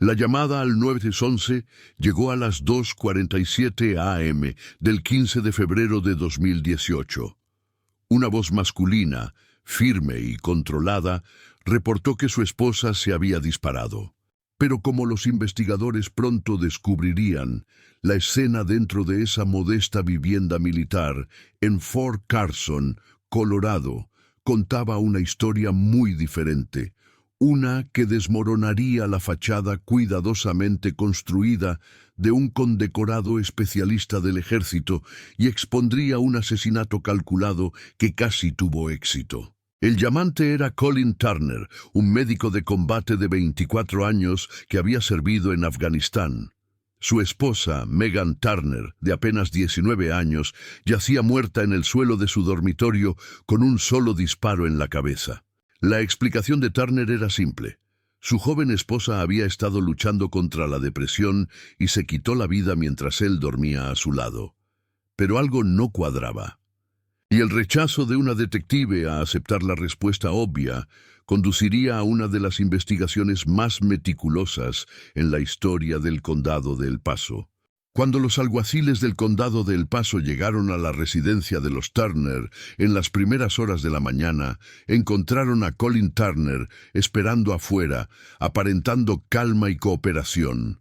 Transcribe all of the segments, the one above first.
La llamada al 911 llegó a las 2:47 a.m. del 15 de febrero de 2018. Una voz masculina, firme y controlada, reportó que su esposa se había disparado. Pero como los investigadores pronto descubrirían, la escena dentro de esa modesta vivienda militar en Fort Carson, Colorado, contaba una historia muy diferente. Una que desmoronaría la fachada cuidadosamente construida de un condecorado especialista del ejército y expondría un asesinato calculado que casi tuvo éxito. El llamante era Colin Turner, un médico de combate de 24 años que había servido en Afganistán. Su esposa, Megan Turner, de apenas 19 años, yacía muerta en el suelo de su dormitorio con un solo disparo en la cabeza. La explicación de Turner era simple. Su joven esposa había estado luchando contra la depresión y se quitó la vida mientras él dormía a su lado. Pero algo no cuadraba. Y el rechazo de una detective a aceptar la respuesta obvia conduciría a una de las investigaciones más meticulosas en la historia del condado de El Paso. Cuando los alguaciles del condado de El Paso llegaron a la residencia de los Turner en las primeras horas de la mañana, encontraron a Colin Turner esperando afuera, aparentando calma y cooperación.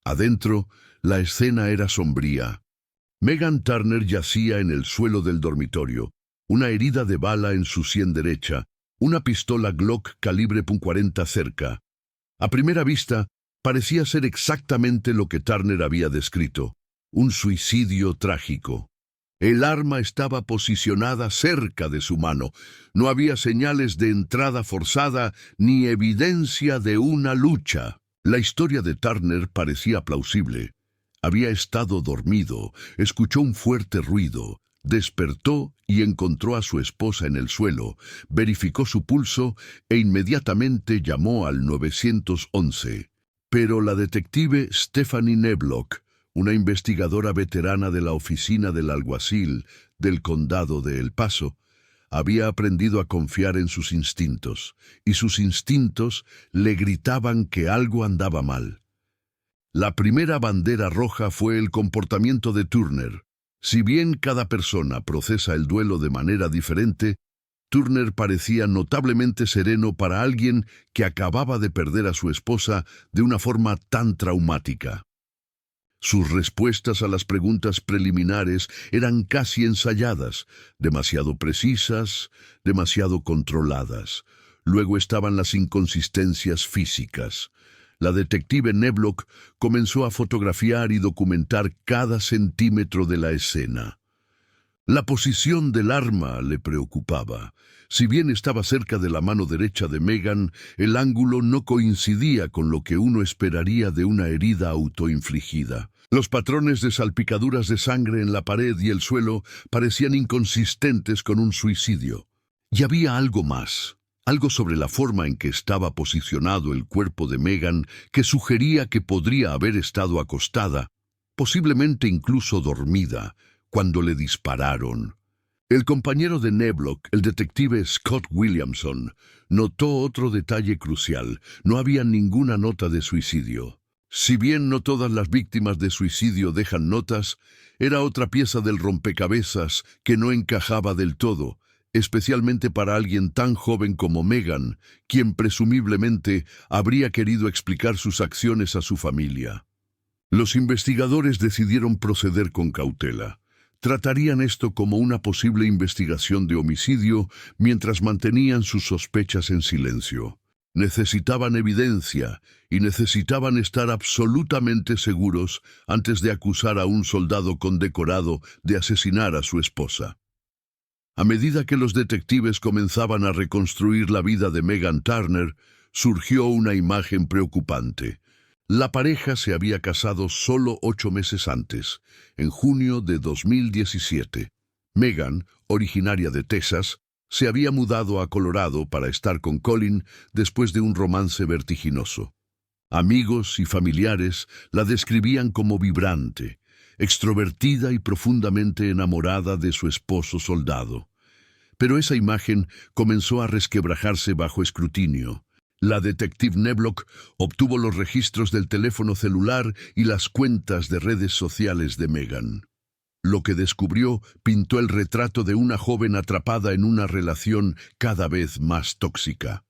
Adentro, la escena era sombría. Megan Turner yacía en el suelo del dormitorio, una herida de bala en su sien derecha, una pistola Glock calibre .40 cerca. A primera vista, parecía ser exactamente lo que Turner había descrito, un suicidio trágico. El arma estaba posicionada cerca de su mano. No había señales de entrada forzada ni evidencia de una lucha. La historia de Turner parecía plausible. Había estado dormido, escuchó un fuerte ruido, despertó y encontró a su esposa en el suelo, verificó su pulso e inmediatamente llamó al 911. Pero la detective Stephanie Neblock, una investigadora veterana de la oficina del alguacil del condado de El Paso, había aprendido a confiar en sus instintos, y sus instintos le gritaban que algo andaba mal. La primera bandera roja fue el comportamiento de Turner. Si bien cada persona procesa el duelo de manera diferente, Turner parecía notablemente sereno para alguien que acababa de perder a su esposa de una forma tan traumática. Sus respuestas a las preguntas preliminares eran casi ensayadas, demasiado precisas, demasiado controladas. Luego estaban las inconsistencias físicas. La detective Neblock comenzó a fotografiar y documentar cada centímetro de la escena. La posición del arma le preocupaba. Si bien estaba cerca de la mano derecha de Megan, el ángulo no coincidía con lo que uno esperaría de una herida autoinfligida. Los patrones de salpicaduras de sangre en la pared y el suelo parecían inconsistentes con un suicidio. Y había algo más. Algo sobre la forma en que estaba posicionado el cuerpo de Megan que sugería que podría haber estado acostada, posiblemente incluso dormida, cuando le dispararon. El compañero de Neblock, el detective Scott Williamson, notó otro detalle crucial. No había ninguna nota de suicidio. Si bien no todas las víctimas de suicidio dejan notas, era otra pieza del rompecabezas que no encajaba del todo, especialmente para alguien tan joven como Megan, quien presumiblemente habría querido explicar sus acciones a su familia. Los investigadores decidieron proceder con cautela. Tratarían esto como una posible investigación de homicidio mientras mantenían sus sospechas en silencio. Necesitaban evidencia y necesitaban estar absolutamente seguros antes de acusar a un soldado condecorado de asesinar a su esposa. A medida que los detectives comenzaban a reconstruir la vida de Megan Turner, surgió una imagen preocupante. La pareja se había casado solo 8 meses antes, en junio de 2017. Megan, originaria de Texas, se había mudado a Colorado para estar con Colin después de un romance vertiginoso. Amigos y familiares la describían como vibrante, extrovertida y profundamente enamorada de su esposo soldado. Pero esa imagen comenzó a resquebrajarse bajo escrutinio. La detective Neblock obtuvo los registros del teléfono celular y las cuentas de redes sociales de Megan. Lo que descubrió pintó el retrato de una joven atrapada en una relación cada vez más tóxica.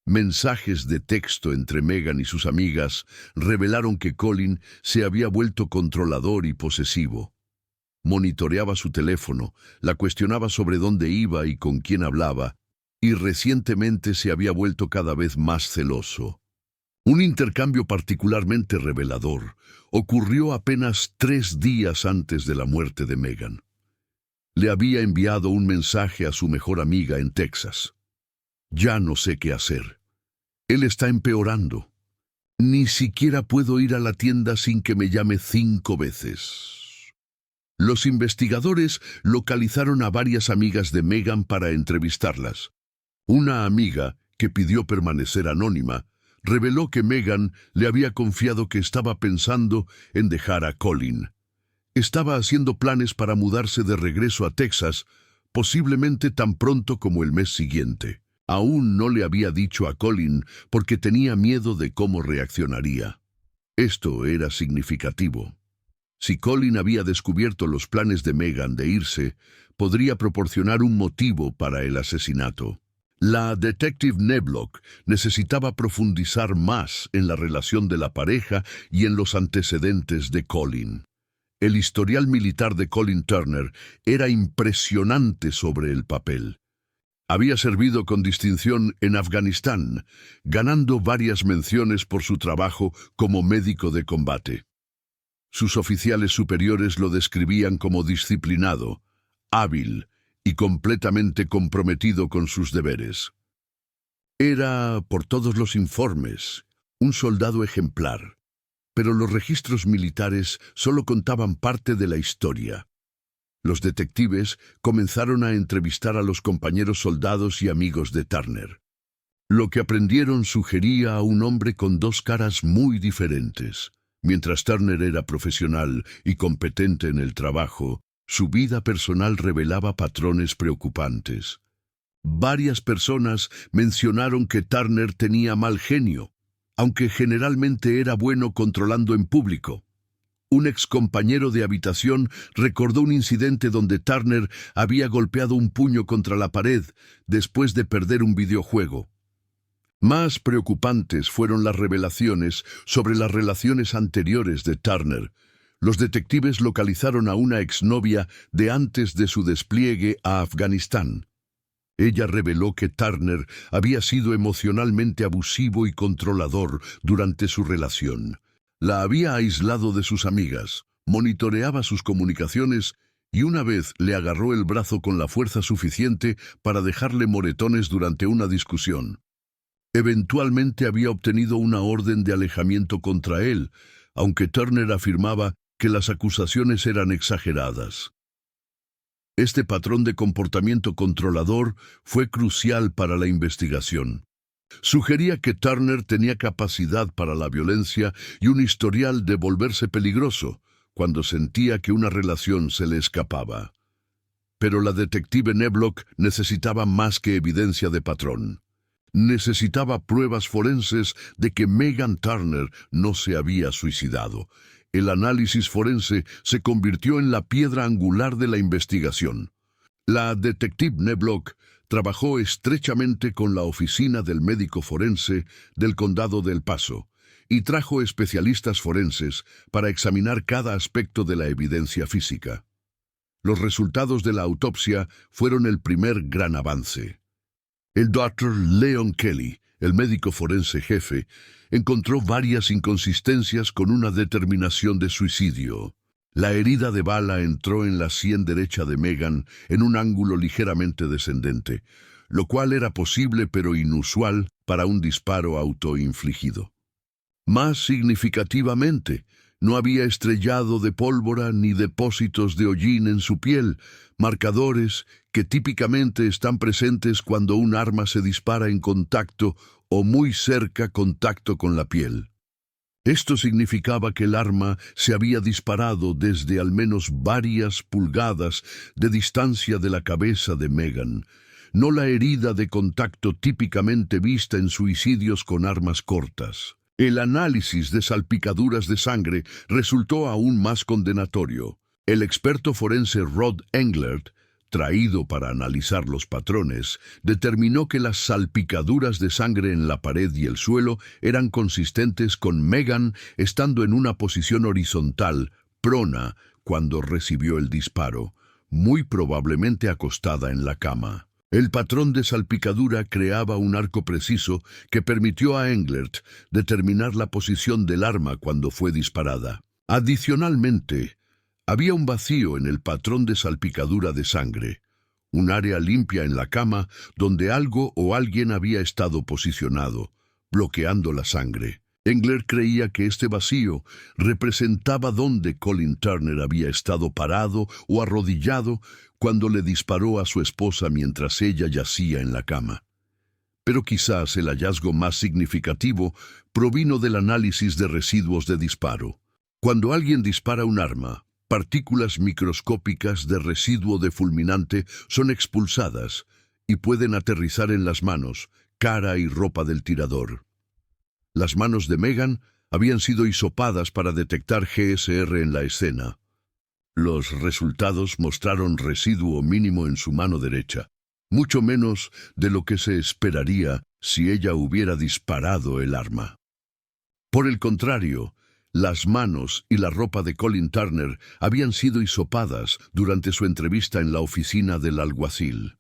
Mensajes de texto entre Megan y sus amigas revelaron que Colin se había vuelto controlador y posesivo. Monitoreaba su teléfono, la cuestionaba sobre dónde iba y con quién hablaba, y recientemente se había vuelto cada vez más celoso. Un intercambio particularmente revelador ocurrió apenas 3 días antes de la muerte de Megan. Le había enviado un mensaje a su mejor amiga en Texas. Ya no sé qué hacer. Él está empeorando. Ni siquiera puedo ir a la tienda sin que me llame 5 veces. Los investigadores localizaron a varias amigas de Megan para entrevistarlas. Una amiga, que pidió permanecer anónima, reveló que Megan le había confiado que estaba pensando en dejar a Colin. Estaba haciendo planes para mudarse de regreso a Texas, posiblemente tan pronto como el mes siguiente. Aún no le había dicho a Colin porque tenía miedo de cómo reaccionaría. Esto era significativo. Si Colin había descubierto los planes de Megan de irse, podría proporcionar un motivo para el asesinato. La detective Neblock necesitaba profundizar más en la relación de la pareja y en los antecedentes de Colin. El historial militar de Colin Turner era impresionante sobre el papel. Había servido con distinción en Afganistán, ganando varias menciones por su trabajo como médico de combate. Sus oficiales superiores lo describían como disciplinado, hábil y completamente comprometido con sus deberes. Era, por todos los informes, un soldado ejemplar, pero los registros militares solo contaban parte de la historia. Los detectives comenzaron a entrevistar a los compañeros soldados y amigos de Turner. Lo que aprendieron sugería a un hombre con 2 caras muy diferentes. Mientras Turner era profesional y competente en el trabajo, su vida personal revelaba patrones preocupantes. Varias personas mencionaron que Turner tenía mal genio, aunque generalmente era bueno controlando en público. Un excompañero de habitación recordó un incidente donde Turner había golpeado un puño contra la pared después de perder un videojuego. Más preocupantes fueron las revelaciones sobre las relaciones anteriores de Turner. Los detectives localizaron a una exnovia de antes de su despliegue a Afganistán. Ella reveló que Turner había sido emocionalmente abusivo y controlador durante su relación. La había aislado de sus amigas, monitoreaba sus comunicaciones y una vez le agarró el brazo con la fuerza suficiente para dejarle moretones durante una discusión. Eventualmente había obtenido una orden de alejamiento contra él, aunque Turner afirmaba que las acusaciones eran exageradas. Este patrón de comportamiento controlador fue crucial para la investigación. Sugería que Turner tenía capacidad para la violencia y un historial de volverse peligroso cuando sentía que una relación se le escapaba. Pero la detective Neblock necesitaba más que evidencia de patrón. Necesitaba pruebas forenses de que Megan Turner no se había suicidado. El análisis forense se convirtió en la piedra angular de la investigación. La detective Neblock trabajó estrechamente con la oficina del médico forense del condado de El Paso y trajo especialistas forenses para examinar cada aspecto de la evidencia física. Los resultados de la autopsia fueron el primer gran avance. El Dr. Leon Kelly, el médico forense jefe, encontró varias inconsistencias con una determinación de suicidio. La herida de bala entró en la sien derecha de Megan en un ángulo ligeramente descendente, lo cual era posible pero inusual para un disparo autoinfligido. Más significativamente, no había estrellado de pólvora ni depósitos de hollín en su piel, marcadores que típicamente están presentes cuando un arma se dispara en contacto o muy cerca contacto con la piel. Esto significaba que el arma se había disparado desde al menos varias pulgadas de distancia de la cabeza de Megan, no la herida de contacto típicamente vista en suicidios con armas cortas. El análisis de salpicaduras de sangre resultó aún más condenatorio. El experto forense Rod Englert, traído para analizar los patrones, determinó que las salpicaduras de sangre en la pared y el suelo eran consistentes con Megan estando en una posición horizontal, prona, cuando recibió el disparo, muy probablemente acostada en la cama. El patrón de salpicadura creaba un arco preciso que permitió a Englert determinar la posición del arma cuando fue disparada. Adicionalmente, había un vacío en el patrón de salpicadura de sangre, un área limpia en la cama donde algo o alguien había estado posicionado, bloqueando la sangre. Englert creía que este vacío representaba dónde Colin Turner había estado parado o arrodillado cuando le disparó a su esposa mientras ella yacía en la cama. Pero quizás el hallazgo más significativo provino del análisis de residuos de disparo. Cuando alguien dispara un arma, partículas microscópicas de residuo de fulminante son expulsadas y pueden aterrizar en las manos, cara y ropa del tirador. Las manos de Megan habían sido hisopadas para detectar GSR en la escena. Los resultados mostraron residuo mínimo en su mano derecha, mucho menos de lo que se esperaría si ella hubiera disparado el arma. Por el contrario, las manos y la ropa de Colin Turner habían sido hisopadas durante su entrevista en la oficina del alguacil.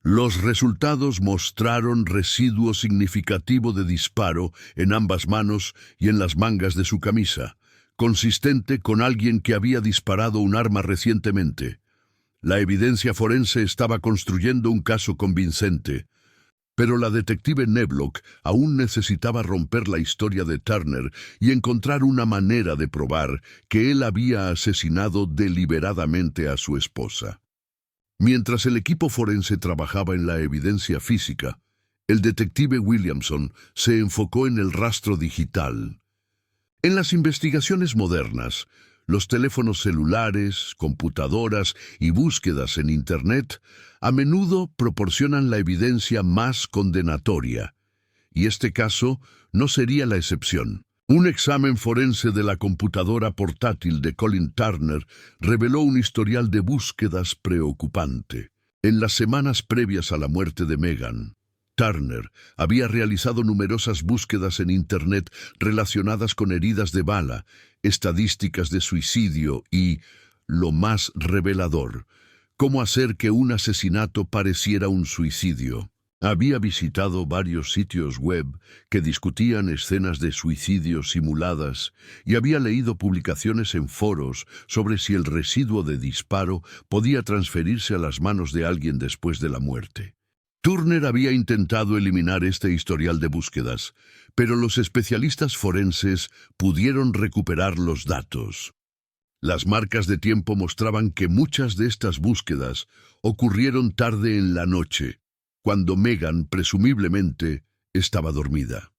Los resultados mostraron residuo significativo de disparo en ambas manos y en las mangas de su camisa, consistente con alguien que había disparado un arma recientemente. La evidencia forense estaba construyendo un caso convincente, pero la detective Neblock aún necesitaba romper la historia de Turner y encontrar una manera de probar que él había asesinado deliberadamente a su esposa. Mientras el equipo forense trabajaba en la evidencia física, el detective Williamson se enfocó en el rastro digital. En las investigaciones modernas, los teléfonos celulares, computadoras y búsquedas en Internet a menudo proporcionan la evidencia más condenatoria, y este caso no sería la excepción. Un examen forense de la computadora portátil de Colin Turner reveló un historial de búsquedas preocupante. En las semanas previas a la muerte de Megan, Turner había realizado numerosas búsquedas en Internet relacionadas con heridas de bala, estadísticas de suicidio y, lo más revelador, cómo hacer que un asesinato pareciera un suicidio. Había visitado varios sitios web que discutían escenas de suicidio simuladas y había leído publicaciones en foros sobre si el residuo de disparo podía transferirse a las manos de alguien después de la muerte. Turner había intentado eliminar este historial de búsquedas, pero los especialistas forenses pudieron recuperar los datos. Las marcas de tiempo mostraban que muchas de estas búsquedas ocurrieron tarde en la noche, cuando Megan, presumiblemente, estaba dormida.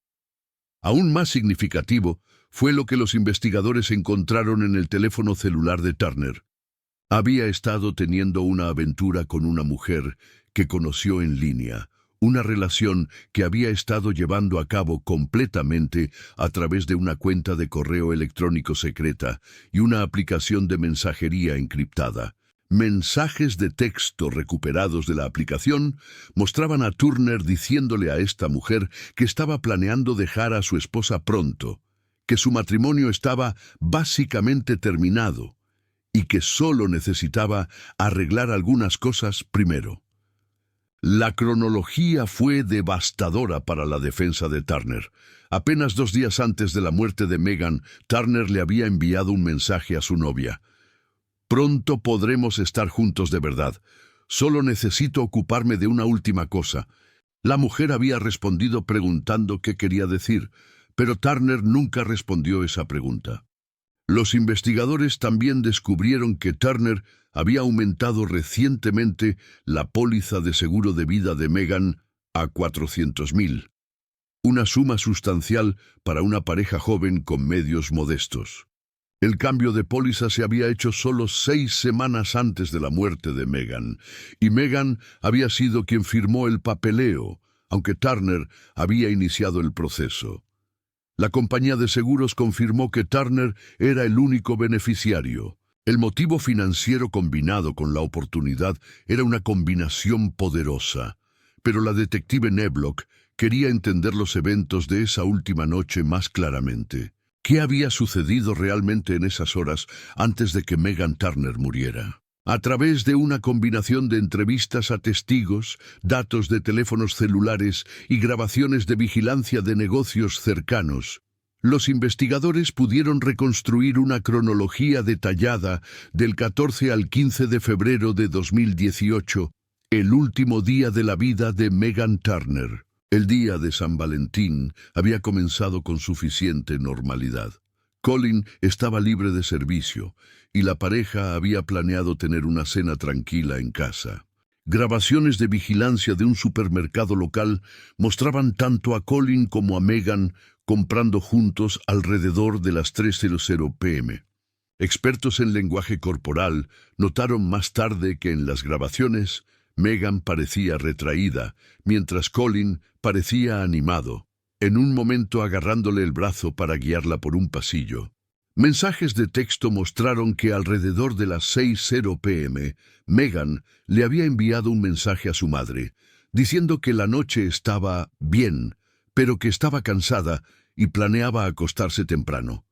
Aún más significativo fue lo que los investigadores encontraron en el teléfono celular de Turner. Había estado teniendo una aventura con una mujer que conoció en línea, una relación que había estado llevando a cabo completamente a través de una cuenta de correo electrónico secreta y una aplicación de mensajería encriptada. Mensajes de texto recuperados de la aplicación mostraban a Turner diciéndole a esta mujer que estaba planeando dejar a su esposa pronto, que su matrimonio estaba básicamente terminado y que solo necesitaba arreglar algunas cosas primero. La cronología fue devastadora para la defensa de Turner. Apenas 2 días antes de la muerte de Megan, Turner le había enviado un mensaje a su novia. «Pronto podremos estar juntos de verdad. Solo necesito ocuparme de una última cosa». La mujer había respondido preguntando qué quería decir, pero Turner nunca respondió esa pregunta. Los investigadores también descubrieron que Turner había aumentado recientemente la póliza de seguro de vida de Megan a $400,000, una suma sustancial para una pareja joven con medios modestos. El cambio de póliza se había hecho solo 6 semanas antes de la muerte de Megan, y Megan había sido quien firmó el papeleo, aunque Turner había iniciado el proceso. La compañía de seguros confirmó que Turner era el único beneficiario. El motivo financiero combinado con la oportunidad era una combinación poderosa, pero la detective Neblock quería entender los eventos de esa última noche más claramente. ¿Qué había sucedido realmente en esas horas antes de que Megan Turner muriera? A través de una combinación de entrevistas a testigos, datos de teléfonos celulares y grabaciones de vigilancia de negocios cercanos, los investigadores pudieron reconstruir una cronología detallada del 14 al 15 de febrero de 2018, el último día de la vida de Megan Turner. El día de San Valentín había comenzado con suficiente normalidad. Colin estaba libre de servicio y la pareja había planeado tener una cena tranquila en casa. Grabaciones de vigilancia de un supermercado local mostraban tanto a Colin como a Megan comprando juntos alrededor de las 3:00 p.m. Expertos en lenguaje corporal notaron más tarde que en las grabaciones Megan parecía retraída, mientras Colin parecía animado, en un momento agarrándole el brazo para guiarla por un pasillo. Mensajes de texto mostraron que alrededor de las 6:00 p.m., Megan le había enviado un mensaje a su madre, diciendo que la noche estaba bien, pero que estaba cansada y planeaba acostarse temprano.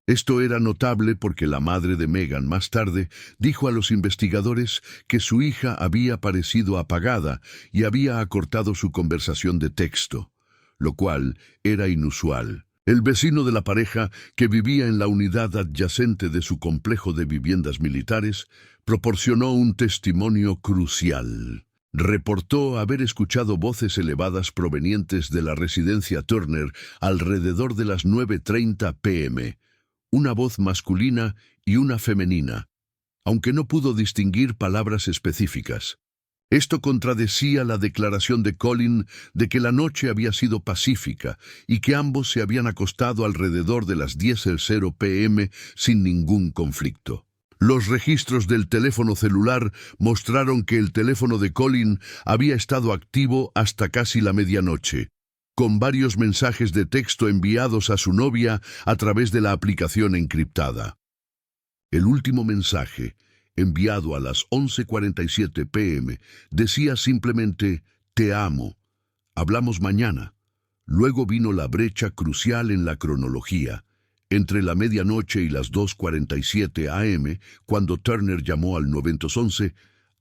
Esto era notable porque la madre de Megan más tarde dijo a los investigadores que su hija había parecido apagada y había acortado su conversación de texto, lo cual era inusual. El vecino de la pareja, que vivía en la unidad adyacente de su complejo de viviendas militares, proporcionó un testimonio crucial. Reportó haber escuchado voces elevadas provenientes de la residencia Turner alrededor de las 9:30 p.m., una voz masculina y una femenina, aunque no pudo distinguir palabras específicas. Esto contradecía la declaración de Colin de que la noche había sido pacífica y que ambos se habían acostado alrededor de las 10:00 p.m. sin ningún conflicto. Los registros del teléfono celular mostraron que el teléfono de Colin había estado activo hasta casi la medianoche, con varios mensajes de texto enviados a su novia a través de la aplicación encriptada. El último mensaje, enviado a las 11:47 p.m., decía simplemente «Te amo. Hablamos mañana». Luego vino la brecha crucial en la cronología. Entre la medianoche y las 2:47 a.m., cuando Turner llamó al 911,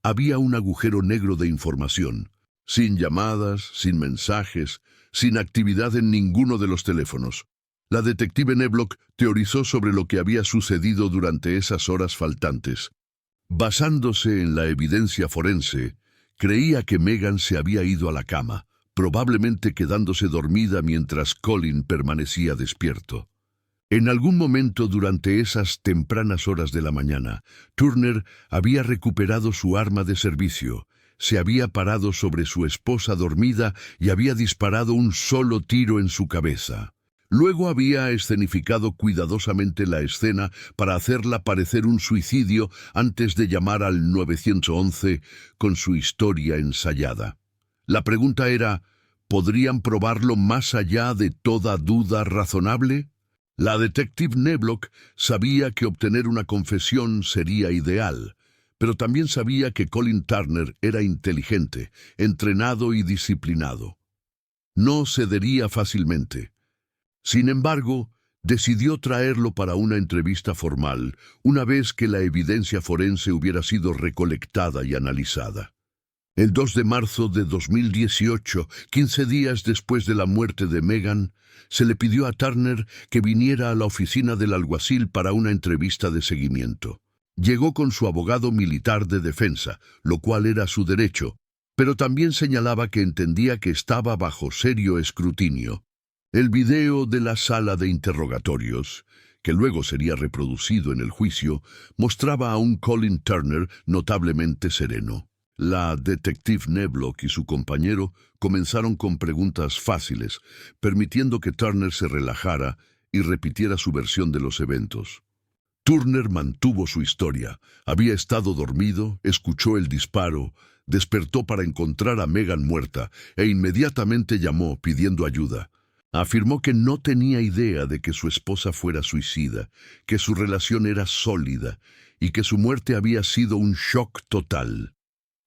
había un agujero negro de información. Sin llamadas, sin mensajes, sin actividad en ninguno de los teléfonos. La detective Neblock teorizó sobre lo que había sucedido durante esas horas faltantes. Basándose en la evidencia forense, creía que Megan se había ido a la cama, probablemente quedándose dormida mientras Colin permanecía despierto. En algún momento durante esas tempranas horas de la mañana, Turner había recuperado su arma de servicio, se había parado sobre su esposa dormida y había disparado un solo tiro en su cabeza. Luego había escenificado cuidadosamente la escena para hacerla parecer un suicidio antes de llamar al 911 con su historia ensayada. La pregunta era, ¿podrían probarlo más allá de toda duda razonable? La detective Neblock sabía que obtener una confesión sería ideal, pero también sabía que Colin Turner era inteligente, entrenado y disciplinado. No cedería fácilmente. Sin embargo, decidió traerlo para una entrevista formal, una vez que la evidencia forense hubiera sido recolectada y analizada. El 2 de marzo de 2018, 15 días después de la muerte de Megan, se le pidió a Turner que viniera a la oficina del alguacil para una entrevista de seguimiento. Llegó con su abogado militar de defensa, lo cual era su derecho, pero también señalaba que entendía que estaba bajo serio escrutinio. El video de la sala de interrogatorios, que luego sería reproducido en el juicio, mostraba a un Colin Turner notablemente sereno. La detective Neblock y su compañero comenzaron con preguntas fáciles, permitiendo que Turner se relajara y repitiera su versión de los eventos. Turner mantuvo su historia. Había estado dormido, escuchó el disparo, despertó para encontrar a Megan muerta e inmediatamente llamó pidiendo ayuda. Afirmó que no tenía idea de que su esposa fuera suicida, que su relación era sólida y que su muerte había sido un shock total.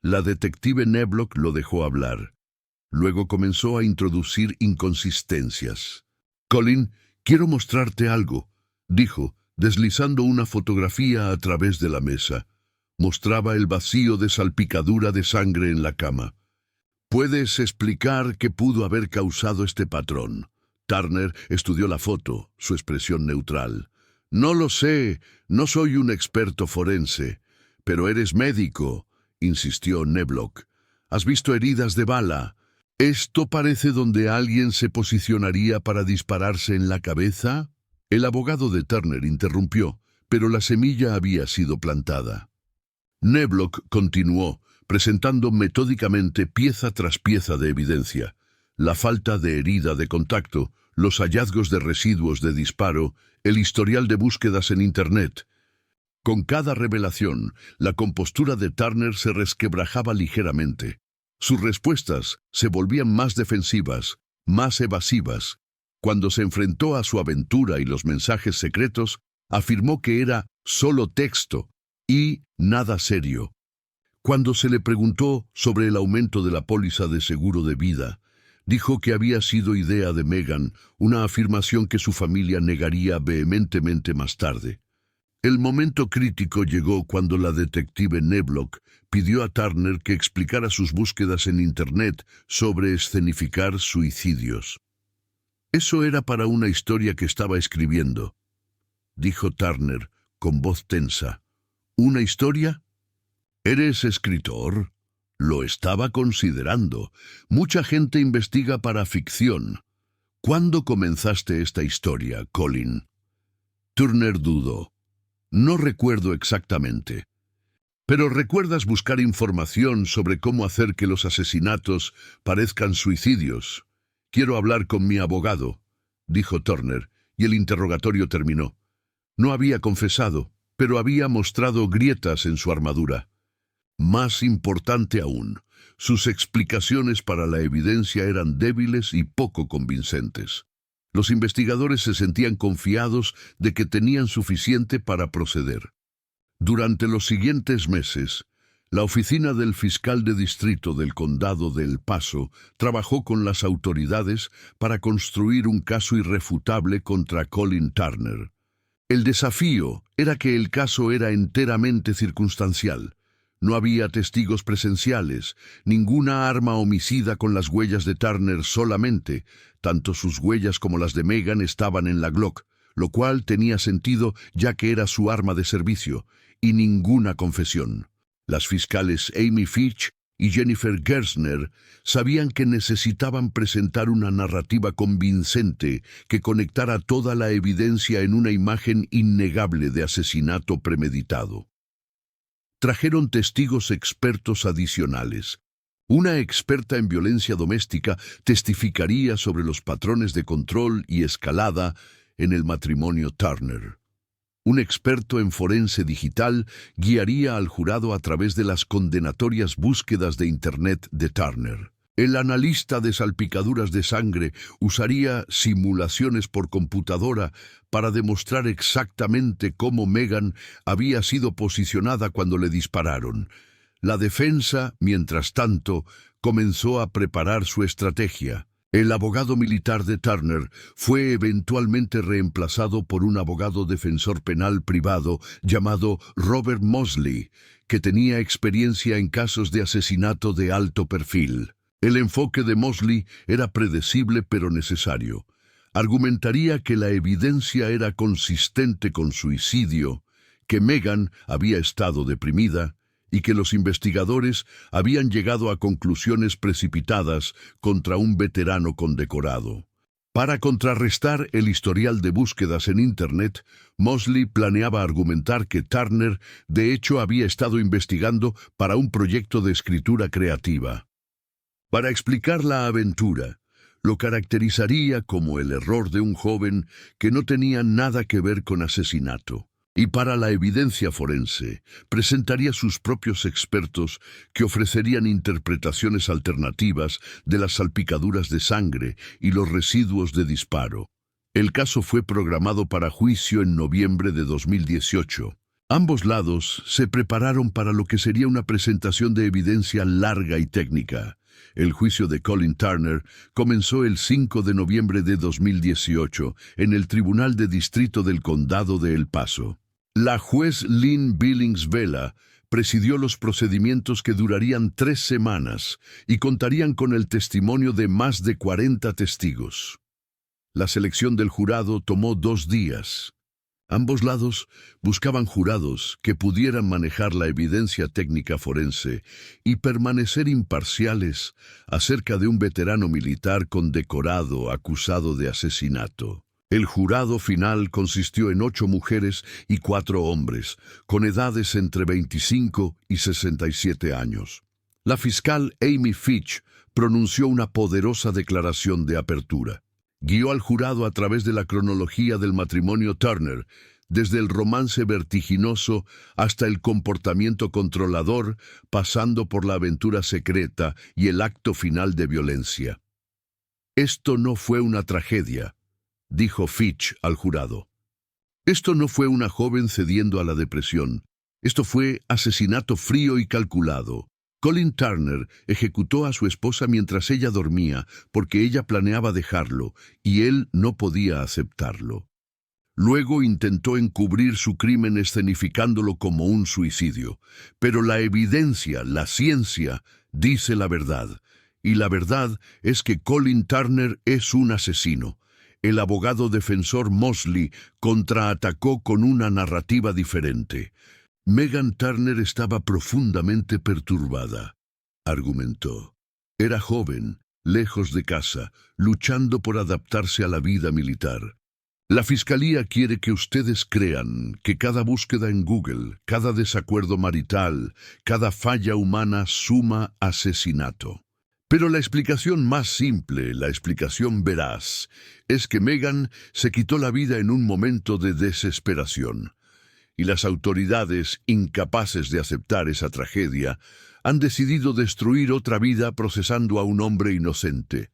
La detective Neblock lo dejó hablar. Luego comenzó a introducir inconsistencias. «Colin, quiero mostrarte algo», dijo, deslizando una fotografía a través de la mesa. Mostraba el vacío de salpicadura de sangre en la cama. «¿Puedes explicar qué pudo haber causado este patrón?» Turner estudió la foto, su expresión neutral. «No lo sé, no soy un experto forense. Pero eres médico», insistió Neblock. «Has visto heridas de bala. ¿Esto parece donde alguien se posicionaría para dispararse en la cabeza?» El abogado de Turner interrumpió, pero la semilla había sido plantada. Neblock continuó, presentando metódicamente pieza tras pieza de evidencia. La falta de herida de contacto, los hallazgos de residuos de disparo, el historial de búsquedas en Internet. Con cada revelación, la compostura de Turner se resquebrajaba ligeramente. Sus respuestas se volvían más defensivas, más evasivas. Cuando se enfrentó a su aventura y los mensajes secretos, afirmó que era solo texto y nada serio. Cuando se le preguntó sobre el aumento de la póliza de seguro de vida, dijo que había sido idea de Megan, una afirmación que su familia negaría vehementemente más tarde. El momento crítico llegó cuando la detective Neblock pidió a Turner que explicara sus búsquedas en Internet sobre escenificar suicidios. «Eso era para una historia que estaba escribiendo», dijo Turner con voz tensa. «¿Una historia? ¿Eres escritor?» Lo estaba considerando. Mucha gente investiga para ficción. ¿Cuándo comenzaste esta historia, Colin? Turner dudó. «No recuerdo exactamente. Pero ¿recuerdas buscar información sobre cómo hacer que los asesinatos parezcan suicidios? Quiero hablar con mi abogado», dijo Turner, y el interrogatorio terminó. No había confesado, pero había mostrado grietas en su armadura. Más importante aún, sus explicaciones para la evidencia eran débiles y poco convincentes. Los investigadores se sentían confiados de que tenían suficiente para proceder. Durante los siguientes meses, la oficina del fiscal de distrito del condado de El Paso trabajó con las autoridades para construir un caso irrefutable contra Colin Turner. El desafío era que el caso era enteramente circunstancial. No había testigos presenciales, ninguna arma homicida con las huellas de Turner solamente. Tanto sus huellas como las de Megan estaban en la Glock, lo cual tenía sentido ya que era su arma de servicio, y ninguna confesión. Las fiscales Amy Fitch y Jennifer Gersner sabían que necesitaban presentar una narrativa convincente que conectara toda la evidencia en una imagen innegable de asesinato premeditado. Trajeron testigos expertos adicionales. Una experta en violencia doméstica testificaría sobre los patrones de control y escalada en el matrimonio Turner. Un experto en forense digital guiaría al jurado a través de las condenatorias búsquedas de Internet de Turner. El analista de salpicaduras de sangre usaría simulaciones por computadora para demostrar exactamente cómo Megan había sido posicionada cuando le dispararon. La defensa, mientras tanto, comenzó a preparar su estrategia. El abogado militar de Turner fue eventualmente reemplazado por un abogado defensor penal privado llamado Robert Mosley, que tenía experiencia en casos de asesinato de alto perfil. El enfoque de Mosley era predecible pero necesario. Argumentaría que la evidencia era consistente con suicidio, que Megan había estado deprimida y que los investigadores habían llegado a conclusiones precipitadas contra un veterano condecorado. Para contrarrestar el historial de búsquedas en Internet, Mosley planeaba argumentar que Turner de hecho había estado investigando para un proyecto de escritura creativa. Para explicar la aventura, lo caracterizaría como el error de un joven que no tenía nada que ver con asesinato. Y para la evidencia forense, presentaría sus propios expertos que ofrecerían interpretaciones alternativas de las salpicaduras de sangre y los residuos de disparo. El caso fue programado para juicio en noviembre de 2018. Ambos lados se prepararon para lo que sería una presentación de evidencia larga y técnica. El juicio de Colin Turner comenzó el 5 de noviembre de 2018 en el Tribunal de Distrito del Condado de El Paso. La juez Lynn Billings Vela presidió los procedimientos que durarían 3 semanas y contarían con el testimonio de más de 40 testigos. La selección del jurado tomó 2 días. Ambos lados buscaban jurados que pudieran manejar la evidencia técnica forense y permanecer imparciales acerca de un veterano militar condecorado acusado de asesinato. El jurado final consistió en 8 mujeres y 4 hombres, con edades entre 25 y 67 años. La fiscal Amy Fitch pronunció una poderosa declaración de apertura. Guió al jurado a través de la cronología del matrimonio Turner, desde el romance vertiginoso hasta el comportamiento controlador, pasando por la aventura secreta y el acto final de violencia. Esto no fue una tragedia, dijo Fitch al jurado. Esto no fue una joven cediendo a la depresión. Esto fue asesinato frío y calculado. Colin Turner ejecutó a su esposa mientras ella dormía porque ella planeaba dejarlo y él no podía aceptarlo. Luego intentó encubrir su crimen escenificándolo como un suicidio. Pero la evidencia, la ciencia, dice la verdad. Y la verdad es que Colin Turner es un asesino. El abogado defensor Mosley contraatacó con una narrativa diferente. Megan Turner estaba profundamente perturbada, argumentó. Era joven, lejos de casa, luchando por adaptarse a la vida militar. La fiscalía quiere que ustedes crean que cada búsqueda en Google, cada desacuerdo marital, cada falla humana suma asesinato. Pero la explicación más simple, la explicación veraz, es que Megan se quitó la vida en un momento de desesperación. Y las autoridades, incapaces de aceptar esa tragedia, han decidido destruir otra vida procesando a un hombre inocente.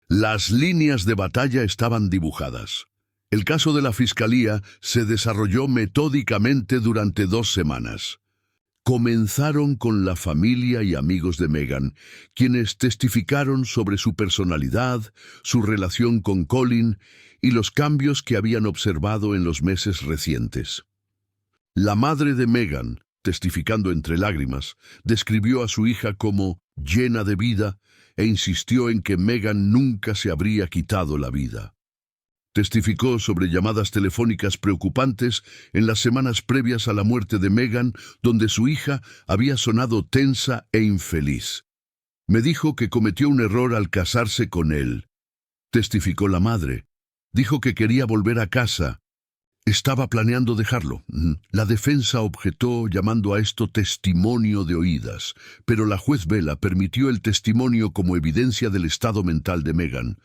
Las líneas de batalla estaban dibujadas. El caso de la fiscalía se desarrolló metódicamente durante 2 semanas. Comenzaron con la familia y amigos de Megan, quienes testificaron sobre su personalidad, su relación con Colin y los cambios que habían observado en los meses recientes. La madre de Megan, testificando entre lágrimas, describió a su hija como llena de vida e insistió en que Megan nunca se habría quitado la vida. Testificó sobre llamadas telefónicas preocupantes en las semanas previas a la muerte de Megan, donde su hija había sonado tensa e infeliz. Me dijo que cometió un error al casarse con él. Testificó la madre. Dijo que quería volver a casa. Estaba planeando dejarlo. La defensa objetó llamando a esto testimonio de oídas, pero la juez Vela permitió el testimonio como evidencia del estado mental de Megan.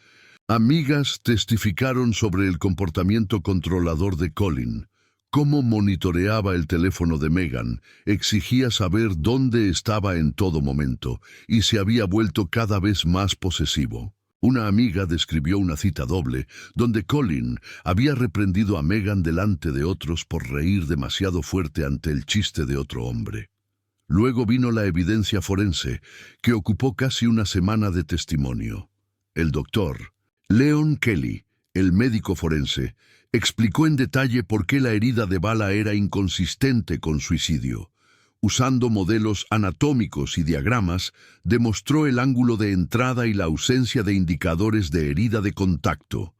Amigas testificaron sobre el comportamiento controlador de Colin, cómo monitoreaba el teléfono de Megan, exigía saber dónde estaba en todo momento y se había vuelto cada vez más posesivo. Una amiga describió una cita doble donde Colin había reprendido a Megan delante de otros por reír demasiado fuerte ante el chiste de otro hombre. Luego vino la evidencia forense, que ocupó casi una semana de testimonio. El doctor Leon Kelly, el médico forense, explicó en detalle por qué la herida de bala era inconsistente con suicidio. Usando modelos anatómicos y diagramas, demostró el ángulo de entrada y la ausencia de indicadores de herida de contacto.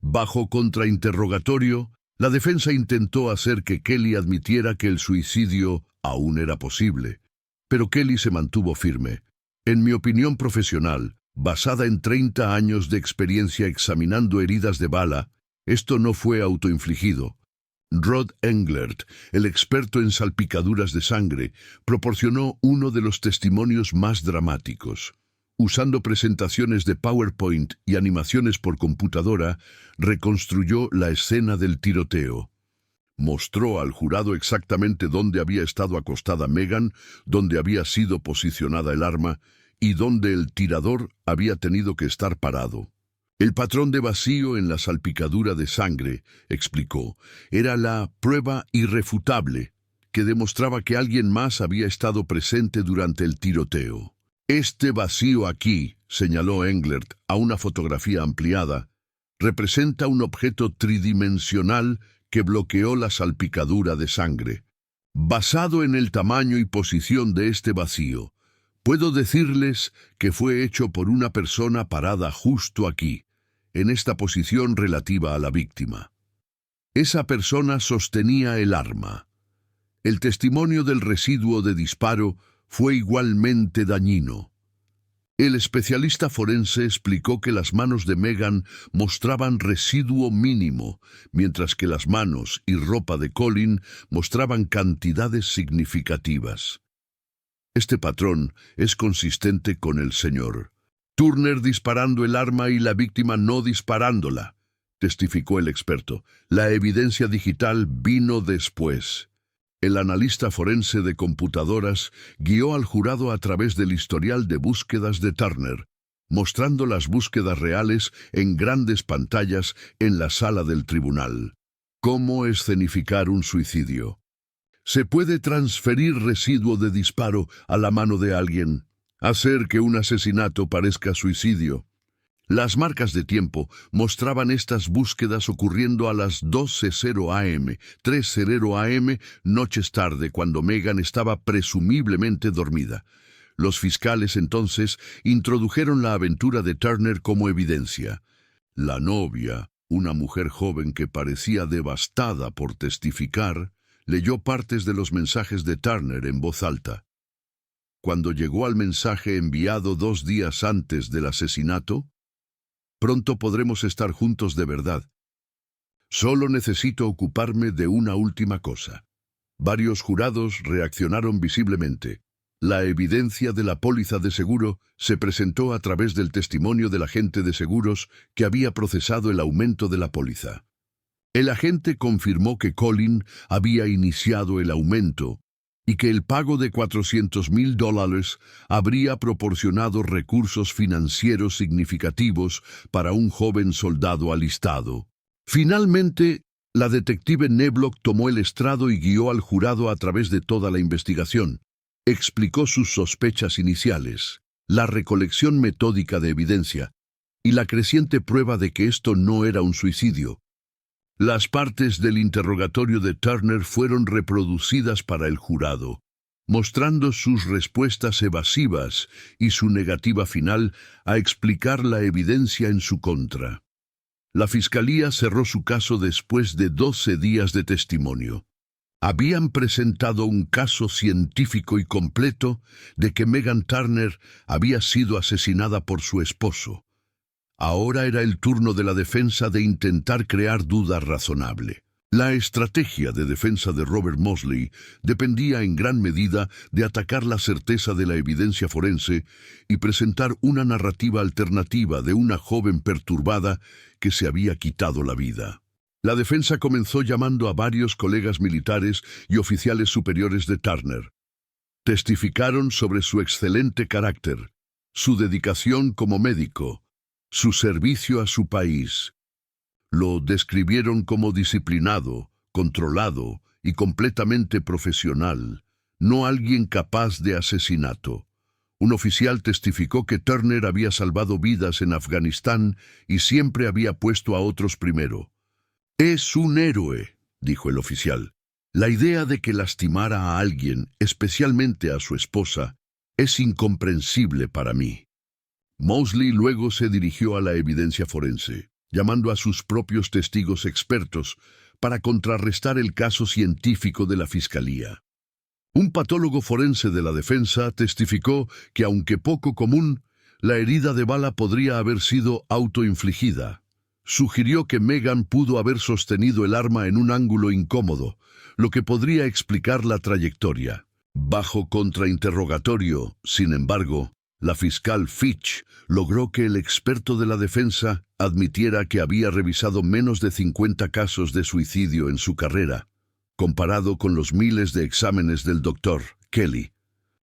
Bajo contrainterrogatorio, la defensa intentó hacer que Kelly admitiera que el suicidio aún era posible. Pero Kelly se mantuvo firme. En mi opinión profesional, basada en 30 años de experiencia examinando heridas de bala, esto no fue autoinfligido. Rod Englert, el experto en salpicaduras de sangre, proporcionó uno de los testimonios más dramáticos. Usando presentaciones de PowerPoint y animaciones por computadora, reconstruyó la escena del tiroteo. Mostró al jurado exactamente dónde había estado acostada Megan, dónde había sido posicionada el arma y dónde el tirador había tenido que estar parado. El patrón de vacío en la salpicadura de sangre, explicó, era la prueba irrefutable que demostraba que alguien más había estado presente durante el tiroteo. Este vacío aquí, señaló Englert a una fotografía ampliada, representa un objeto tridimensional que bloqueó la salpicadura de sangre. Basado en el tamaño y posición de este vacío, puedo decirles que fue hecho por una persona parada justo aquí, en esta posición relativa a la víctima. Esa persona sostenía el arma. El testimonio del residuo de disparo fue igualmente dañino. El especialista forense explicó que las manos de Megan mostraban residuo mínimo, mientras que las manos y ropa de Colin mostraban cantidades significativas. Este patrón es consistente con el señor Turner disparando el arma y la víctima no disparándola, testificó el experto. La evidencia digital vino después. El analista forense de computadoras guió al jurado a través del historial de búsquedas de Turner, mostrando las búsquedas reales en grandes pantallas en la sala del tribunal. ¿Cómo escenificar un suicidio? ¿Se puede transferir residuo de disparo a la mano de alguien? ¿Hacer que un asesinato parezca suicidio? Las marcas de tiempo mostraban estas búsquedas ocurriendo a las 12:00 am, 3:00 am, noches tarde, cuando Megan estaba presumiblemente dormida. Los fiscales entonces introdujeron la aventura de Turner como evidencia. La novia, una mujer joven que parecía devastada por testificar, leyó partes de los mensajes de Turner en voz alta. Cuando llegó al mensaje enviado 2 días antes del asesinato, pronto podremos estar juntos de verdad. Solo necesito ocuparme de una última cosa. Varios jurados reaccionaron visiblemente. La evidencia de la póliza de seguro se presentó a través del testimonio del agente de seguros que había procesado el aumento de la póliza. El agente confirmó que Colin había iniciado el aumento y que el pago de $400,000 habría proporcionado recursos financieros significativos para un joven soldado alistado. Finalmente, la detective Neblock tomó el estrado y guió al jurado a través de toda la investigación. Explicó sus sospechas iniciales, la recolección metódica de evidencia y la creciente prueba de que esto no era un suicidio. Las partes del interrogatorio de Turner fueron reproducidas para el jurado, mostrando sus respuestas evasivas y su negativa final a explicar la evidencia en su contra. La fiscalía cerró su caso después de 12 días de testimonio. Habían presentado un caso científico y completo de que Megan Turner había sido asesinada por su esposo. Ahora era el turno de la defensa de intentar crear duda razonable. La estrategia de defensa de Robert Mosley dependía en gran medida de atacar la certeza de la evidencia forense y presentar una narrativa alternativa de una joven perturbada que se había quitado la vida. La defensa comenzó llamando a varios colegas militares y oficiales superiores de Turner. Testificaron sobre su excelente carácter, su dedicación como médico, su servicio a su país. Lo describieron como disciplinado, controlado y completamente profesional, no alguien capaz de asesinato. Un oficial testificó que Turner había salvado vidas en Afganistán y siempre había puesto a otros primero. «Es un héroe», dijo el oficial. «La idea de que lastimara a alguien, especialmente a su esposa, es incomprensible para mí». Mosley luego se dirigió a la evidencia forense, llamando a sus propios testigos expertos para contrarrestar el caso científico de la fiscalía. Un patólogo forense de la defensa testificó que, aunque poco común, la herida de bala podría haber sido autoinfligida. Sugirió que Megan pudo haber sostenido el arma en un ángulo incómodo, lo que podría explicar la trayectoria. Bajo contrainterrogatorio, sin embargo, la fiscal Fitch logró que el experto de la defensa admitiera que había revisado menos de 50 casos de suicidio en su carrera. comparado con los miles de exámenes del doctor Kelly.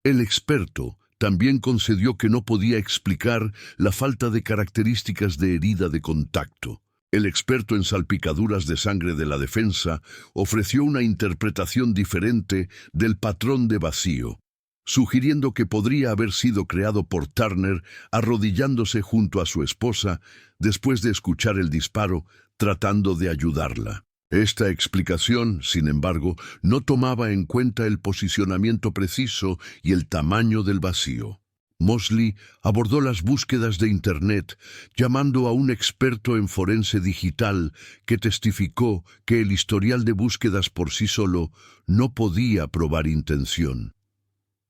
El experto también concedió que no podía explicar la falta de características de herida de contacto. El experto en salpicaduras de sangre de la defensa ofreció una interpretación diferente del patrón de vacío, sugiriendo que podría haber sido creado por Turner arrodillándose junto a su esposa después de escuchar el disparo, tratando de ayudarla. Esta explicación, sin embargo, no tomaba en cuenta el posicionamiento preciso y el tamaño del vacío. Mosley abordó las búsquedas de Internet, llamando a un experto en forense digital que testificó que el historial de búsquedas por sí solo no podía probar intención.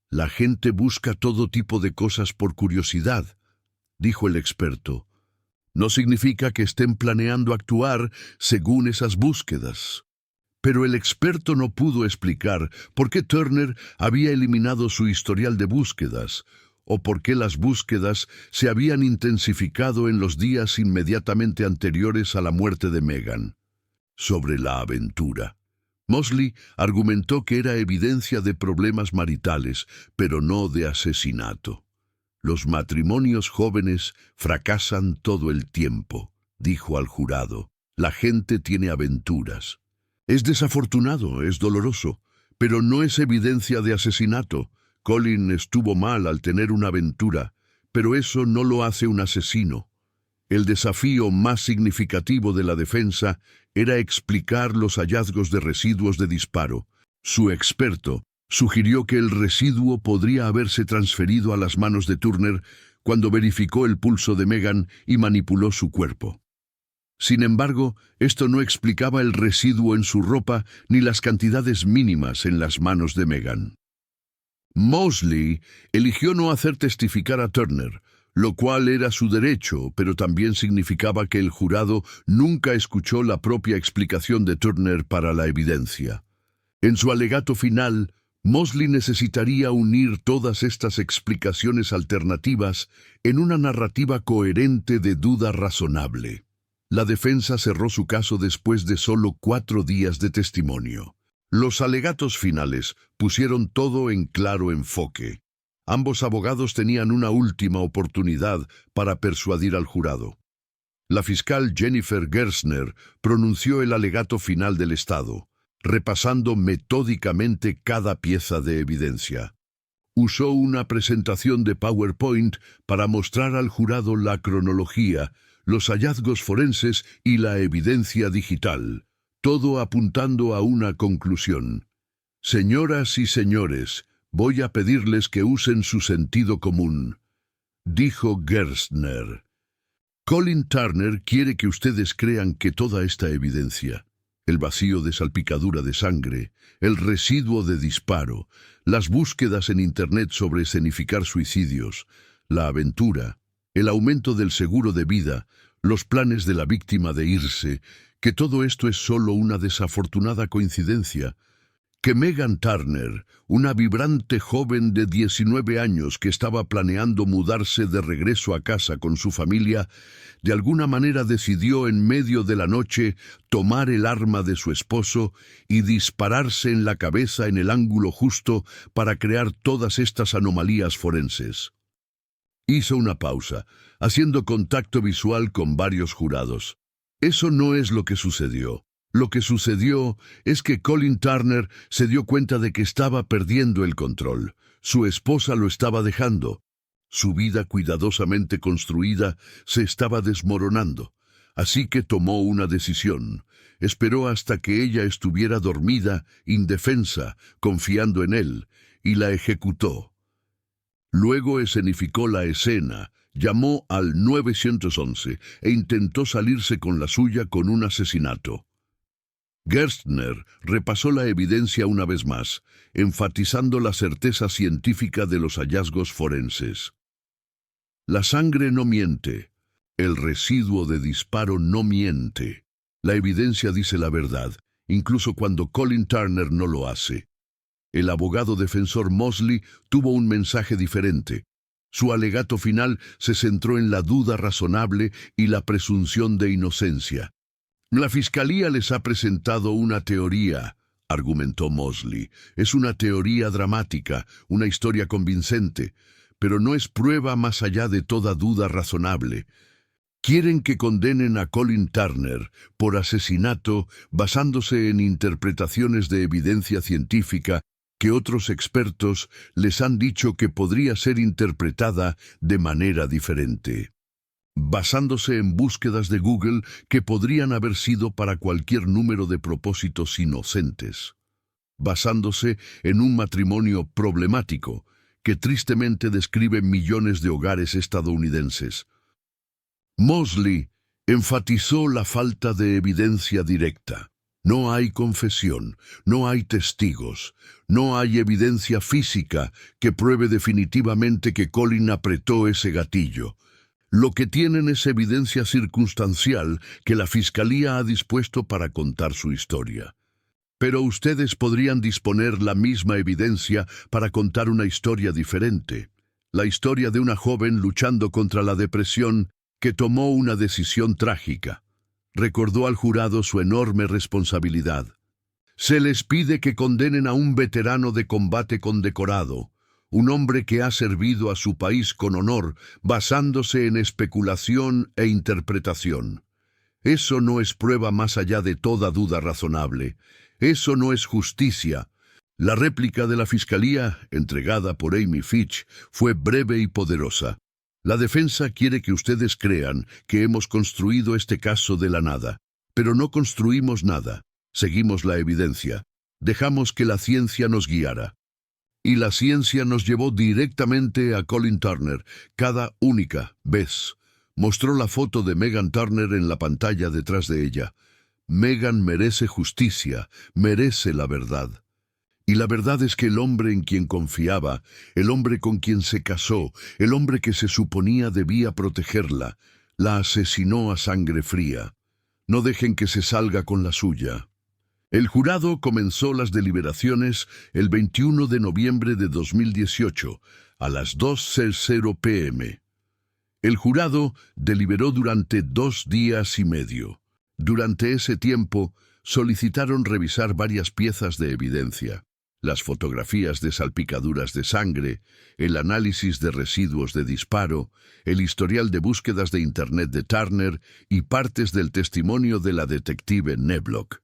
«La gente busca todo tipo de cosas por curiosidad», dijo el experto. «No significa que estén planeando actuar según esas búsquedas». Pero el experto no pudo explicar por qué Turner había eliminado su historial de búsquedas, o por qué las búsquedas se habían intensificado en los días inmediatamente anteriores a la muerte de Megan. Sobre la aventura, Mosley argumentó que era evidencia de problemas maritales, pero no de asesinato. «Los matrimonios jóvenes fracasan todo el tiempo», dijo al jurado. «La gente tiene aventuras. Es desafortunado, es doloroso, pero no es evidencia de asesinato. Colin estuvo mal al tener una aventura, pero eso no lo hace un asesino». El desafío más significativo de la defensa era explicar los hallazgos de residuos de disparo. Su experto sugirió que el residuo podría haberse transferido a las manos de Turner cuando verificó el pulso de Megan y manipuló su cuerpo. Sin embargo, esto no explicaba el residuo en su ropa ni las cantidades mínimas en las manos de Megan. Mosley eligió no hacer testificar a Turner, lo cual era su derecho, pero también significaba que el jurado nunca escuchó la propia explicación de Turner para la evidencia. En su alegato final, Mosley necesitaría unir todas estas explicaciones alternativas en una narrativa coherente de duda razonable. La defensa cerró su caso después de solo 4 días de testimonio. Los alegatos finales pusieron todo en claro enfoque. Ambos abogados tenían una última oportunidad para persuadir al jurado. La fiscal Jennifer Gerstner pronunció el alegato final del Estado, repasando metódicamente cada pieza de evidencia. Usó una presentación de PowerPoint para mostrar al jurado la cronología, los hallazgos forenses y la evidencia digital, todo apuntando a una conclusión. «Señoras y señores, voy a pedirles que usen su sentido común», dijo Gerstner. «Colin Turner quiere que ustedes crean que toda esta evidencia, el vacío de salpicadura de sangre, el residuo de disparo, las búsquedas en Internet sobre escenificar suicidios, la aventura, el aumento del seguro de vida, los planes de la víctima de irse, que todo esto es solo una desafortunada coincidencia, que Megan Turner, una vibrante joven de 19 años que estaba planeando mudarse de regreso a casa con su familia, de alguna manera decidió en medio de la noche tomar el arma de su esposo y dispararse en la cabeza en el ángulo justo para crear todas estas anomalías forenses». Hizo una pausa, haciendo contacto visual con varios jurados. Eso no es lo que sucedió. Lo que sucedió es que Colin Turner se dio cuenta de que estaba perdiendo el control. Su esposa lo estaba dejando. Su vida cuidadosamente construida se estaba desmoronando. Así que tomó una decisión. Esperó hasta que ella estuviera dormida, indefensa, confiando en él, y la ejecutó. Luego escenificó la escena, llamó al 911 e intentó salirse con la suya con un asesinato. Gerstner repasó la evidencia una vez más, enfatizando la certeza científica de los hallazgos forenses. La sangre no miente. El residuo de disparo no miente. La evidencia dice la verdad, incluso cuando Colin Turner no lo hace. El abogado defensor Mosley tuvo un mensaje diferente. Su alegato final se centró en la duda razonable y la presunción de inocencia. La fiscalía les ha presentado una teoría, argumentó Mosley. Es una teoría dramática, una historia convincente, pero no es prueba más allá de toda duda razonable. Quieren que condenen a Colin Turner por asesinato basándose en interpretaciones de evidencia científica que otros expertos les han dicho que podría ser interpretada de manera diferente, basándose en búsquedas de Google que podrían haber sido para cualquier número de propósitos inocentes, basándose en un matrimonio problemático que tristemente describe millones de hogares estadounidenses. Mosley enfatizó la falta de evidencia directa. No hay confesión, no hay testigos, no hay evidencia física que pruebe definitivamente que Colin apretó ese gatillo. Lo que tienen es evidencia circunstancial que la Fiscalía ha dispuesto para contar su historia. Pero ustedes podrían disponer la misma evidencia para contar una historia diferente. La historia de una joven luchando contra la depresión que tomó una decisión trágica. Recordó al jurado su enorme responsabilidad. Se les pide que condenen a un veterano de combate condecorado, un hombre que ha servido a su país con honor, basándose en especulación e interpretación. Eso no es prueba más allá de toda duda razonable. Eso no es justicia. La réplica de la Fiscalía, entregada por Amy Fitch, fue breve y poderosa. La defensa quiere que ustedes crean que hemos construido este caso de la nada, pero no construimos nada. Seguimos la evidencia. Dejamos que la ciencia nos guiara. Y la ciencia nos llevó directamente a Colin Turner, cada única vez. Mostró la foto de Megan Turner en la pantalla detrás de ella. Megan merece justicia, merece la verdad. Y la verdad es que el hombre en quien confiaba, el hombre con quien se casó, el hombre que se suponía debía protegerla, la asesinó a sangre fría. No dejen que se salga con la suya. El jurado comenzó las deliberaciones el 21 de noviembre de 2018, a las 2:00 p.m. El jurado deliberó durante 2 días y medio. Durante ese tiempo, solicitaron revisar varias piezas de evidencia: las fotografías de salpicaduras de sangre, el análisis de residuos de disparo, el historial de búsquedas de Internet de Turner y partes del testimonio de la detective Neblock.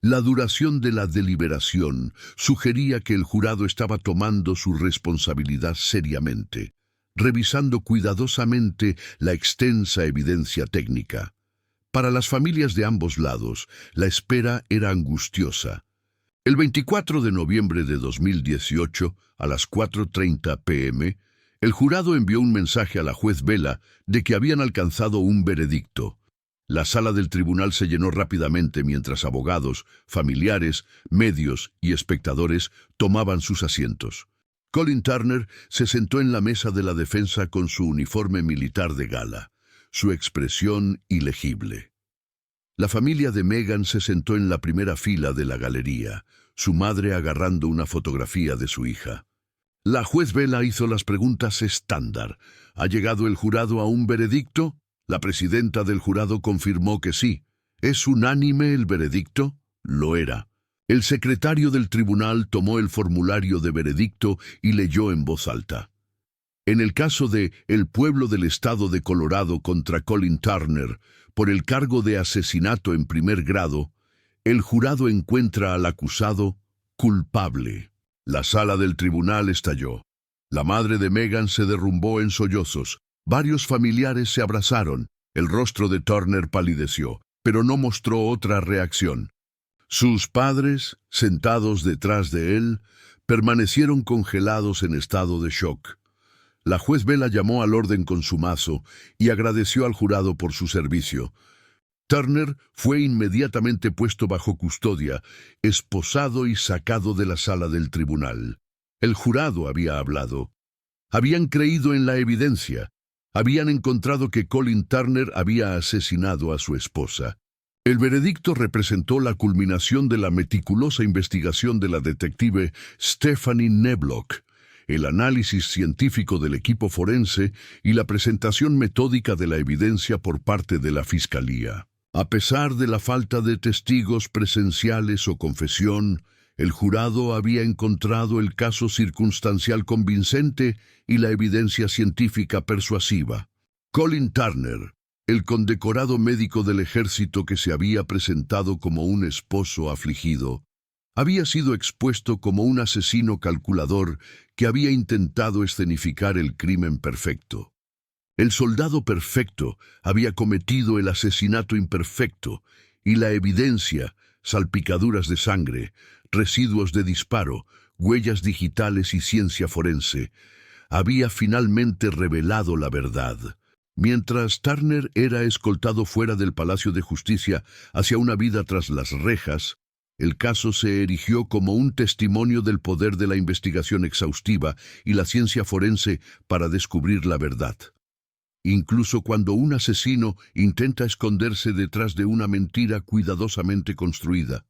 La duración de la deliberación sugería que el jurado estaba tomando su responsabilidad seriamente, revisando cuidadosamente la extensa evidencia técnica. Para las familias de ambos lados, la espera era angustiosa. El 24 de noviembre de 2018, a las 4:30 p.m., el jurado envió un mensaje a la juez Vela de que habían alcanzado un veredicto. La sala del tribunal se llenó rápidamente mientras abogados, familiares, medios y espectadores tomaban sus asientos. Colin Turner se sentó en la mesa de la defensa con su uniforme militar de gala, su expresión ilegible. La familia de Megan se sentó en la primera fila de la galería, su madre agarrando una fotografía de su hija. La juez Vela hizo las preguntas estándar. ¿Ha llegado el jurado a un veredicto? La presidenta del jurado confirmó que sí. ¿Es unánime el veredicto? Lo era. El secretario del tribunal tomó el formulario de veredicto y leyó en voz alta. En el caso de el pueblo del estado de Colorado contra Colin Turner, por el cargo de asesinato en primer grado, el jurado encuentra al acusado culpable. La sala del tribunal estalló. La madre de Megan se derrumbó en sollozos. Varios familiares se abrazaron. El rostro de Turner palideció, pero no mostró otra reacción. Sus padres, sentados detrás de él, permanecieron congelados en estado de shock. La juez Vela llamó al orden consumazo y agradeció al jurado por su servicio. Turner fue inmediatamente puesto bajo custodia, esposado y sacado de la sala del tribunal. El jurado había hablado. Habían creído en la evidencia. Habían encontrado que Colin Turner había asesinado a su esposa. El veredicto representó la culminación de la meticulosa investigación de la detective Stephanie Neblock, el análisis científico del equipo forense y la presentación metódica de la evidencia por parte de la Fiscalía. A pesar de la falta de testigos presenciales o confesión, el jurado había encontrado el caso circunstancial convincente y la evidencia científica persuasiva. Colin Turner, el condecorado médico del ejército que se había presentado como un esposo afligido, había sido expuesto como un asesino calculador que había intentado escenificar el crimen perfecto. El soldado perfecto había cometido el asesinato imperfecto y la evidencia, salpicaduras de sangre, residuos de disparo, huellas digitales y ciencia forense, había finalmente revelado la verdad. Mientras Turner era escoltado fuera del Palacio de Justicia hacia una vida tras las rejas, el caso se erigió como un testimonio del poder de la investigación exhaustiva y la ciencia forense para descubrir la verdad. Incluso cuando un asesino intenta esconderse detrás de una mentira cuidadosamente construida,